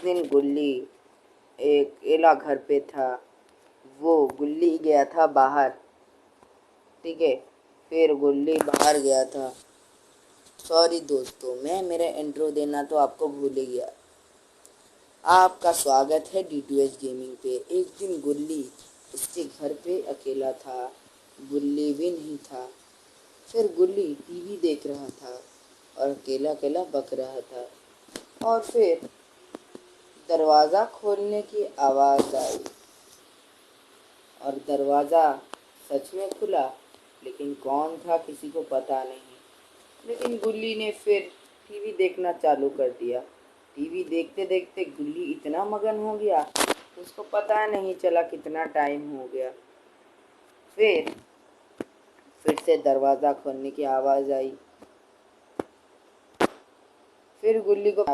दिन गुल्ली एक अकेला घर पे था। वो गुल्ली गया था बाहर। ठीक है। फिर गुल्ली बाहर गया था। सॉरी दोस्तों, मैं मेरा इंट्रो देना तो आपको भूल ही गया। आपका स्वागत है D2H गेमिंग पे। एक दिन गुल्ली उसके घर पे अकेला था। गुल्ली भी नहीं था। फिर गुल्ली टीवी देख रहा था और अकेला अकेला बक रहा था। और फिर दरवाज़ा खोलने की आवाज़ आई और दरवाज़ा सच में खुला, लेकिन कौन था किसी को पता नहीं। लेकिन गुल्ली ने फिर टीवी देखना चालू कर दिया। टीवी देखते देखते गुल्ली इतना मगन हो गया कि उसको पता नहीं चला कितना टाइम हो गया। फिर से दरवाज़ा खोलने की आवाज़ आई। फिर गुल्ली को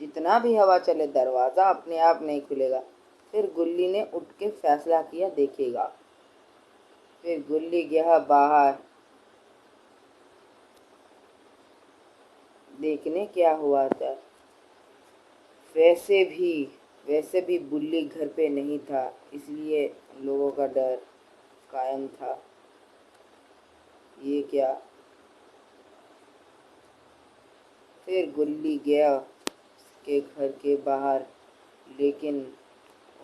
जितना भी हवा चले दरवाज़ा अपने आप नहीं खुलेगा। फिर गुल्ली ने उठ के फैसला किया देखेगा। फिर गुल्ली गया बाहर देखने क्या हुआ था। वैसे भी गुल्ली घर पे नहीं था, इसलिए लोगों का डर कायम था। ये क्या। फिर गुल्ली गया उसके घर के बाहर, लेकिन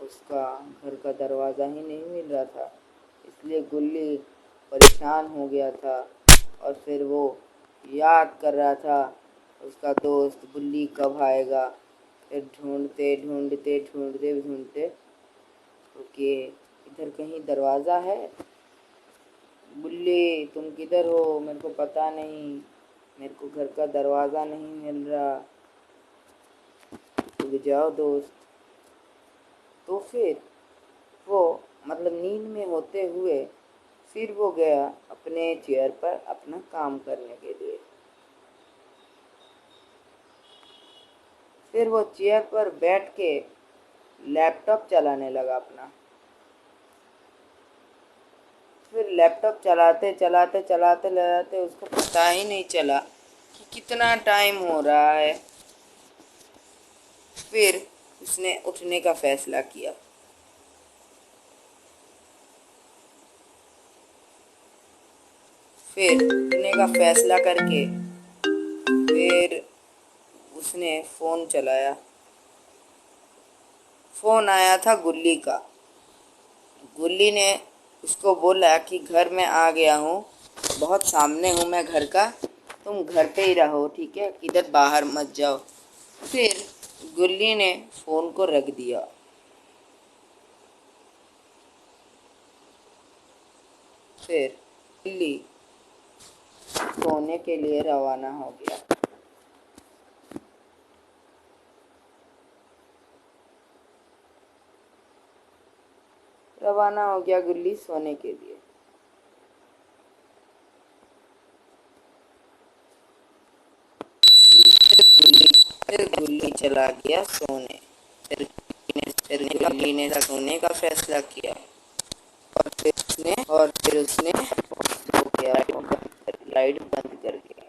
उसका घर का दरवाज़ा ही नहीं मिल रहा था। इसलिए गुल्ली परेशान हो गया था और फिर वो याद कर रहा था उसका दोस्त गुल्ली कब आएगा। फिर ढूंढते ढूंढते ढूंढते ढूंढते ओके, इधर कहीं दरवाज़ा है। गुल्ली तुम किधर हो, मेरे को पता नहीं। मेरे को घर का दरवाज़ा नहीं मिल रहा। रुक जाओ दोस्त। तो फिर वो नींद में होते हुए फिर वो गया अपने चेयर पर अपना काम करने के लिए। फिर वो चेयर पर बैठ के लैपटॉप चलाने लगा अपना। फिर लैपटॉप चलाते चलाते चलाते चलाते उसको पता ही नहीं चला कि कितना टाइम हो रहा है। फिर उसने उठने का फैसला किया। फिर उठने का फैसला करके फिर उसने फ़ोन चलाया। फ़ोन आया था गुल्ली का। गुल्ली ने उसको बोला कि घर में आ गया हूँ, बहुत सामने हूँ मैं घर का, तुम घर पे ही रहो, ठीक है, किधर बाहर मत जाओ। फिर गुल्ली ने फ़ोन को रख दिया। फिर गुल्ली सोने के लिए रवाना हो गया। रवाना हो गया गुल्ली सोने के लिए। फिर गुल्ली चला गया सोने। फिर गुल्ली ने सोने का फैसला किया और फिर उसने सो गया, लाइट बंद कर दिया।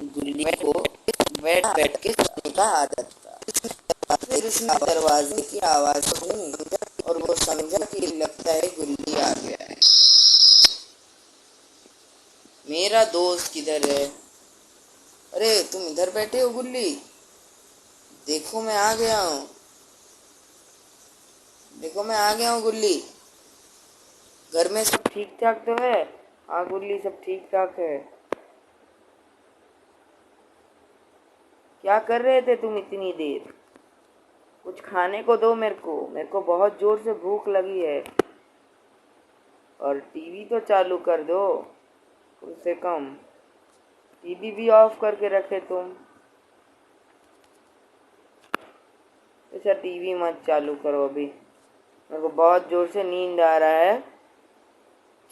गुल्ली को बैठ बैठ के सोने का आदत था। फिर उसने दरवाजे की आवाज़ सुनी और वो समझा कि लगता है गुल्ली आ गया है। मेरा दोस्त किधर है? अरे तुम इधर बैठे हो गुल्ली, देखो मैं आ गया हूँ। देखो मैं आ गया हूँ गुल्ली। घर में सब ठीक ठाक तो है? हाँ गुल्ली, सब ठीक ठाक है। क्या कर रहे थे तुम इतनी देर? कुछ खाने को दो मेरे को बहुत ज़ोर से भूख लगी है। और टीवी तो चालू कर दो कम से कम। टीवी भी ऑफ करके रखे तुम। अच्छा टीवी मत चालू करो अभी, मेरे को बहुत ज़ोर से नींद आ रहा है।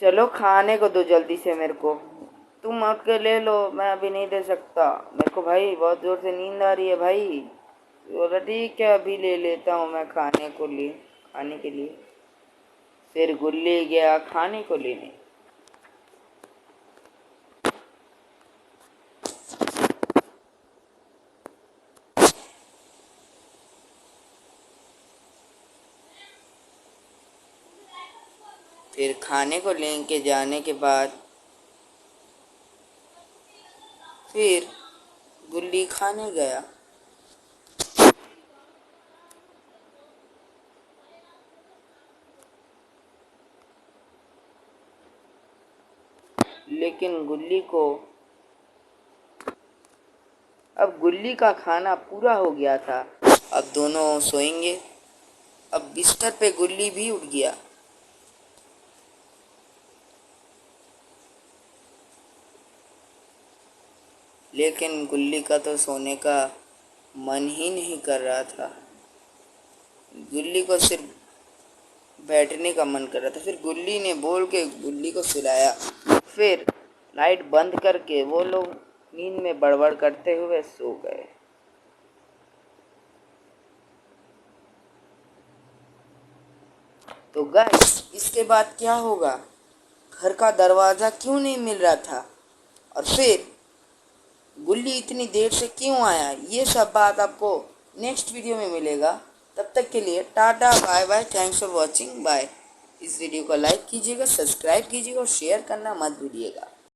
चलो खाने को दो जल्दी से मेरे को। तुम उठ के ले लो, मैं अभी नहीं दे सकता मेरे को भाई, बहुत ज़ोर से नींद आ रही है भाई। बोला ठीक है अभी ले लेता हूँ मैं खाने के लिए। फिर गुल्ली गया खाने को लेने। फिर खाने को लेके जाने के बाद फिर गुल्ली खाने गया। लेकिन अब गुल्ली का खाना पूरा हो गया था। अब दोनों सोएंगे। अब बिस्तर पे गुल्ली भी उठ गया। लेकिन गुल्ली का तो सोने का मन ही नहीं कर रहा था। गुल्ली को सिर्फ बैठने का मन कर रहा था। फिर गुल्ली ने बोल के गुल्ली को सुलाया। फिर लाइट बंद करके वो लोग नींद में बड़बड़ करते हुए सो गए। तो गाइस, इसके बाद क्या होगा? घर का दरवाज़ा क्यों नहीं मिल रहा था? और फिर गुल्ली इतनी देर से क्यों आया? ये सब बात आपको नेक्स्ट वीडियो में मिलेगा। तब तक के लिए tata, bye bye, thanks for watching, bye. इस वीडियो को लाइक कीजिएगा, सब्सक्राइब कीजिएगा और शेयर करना मत भूलिएगा।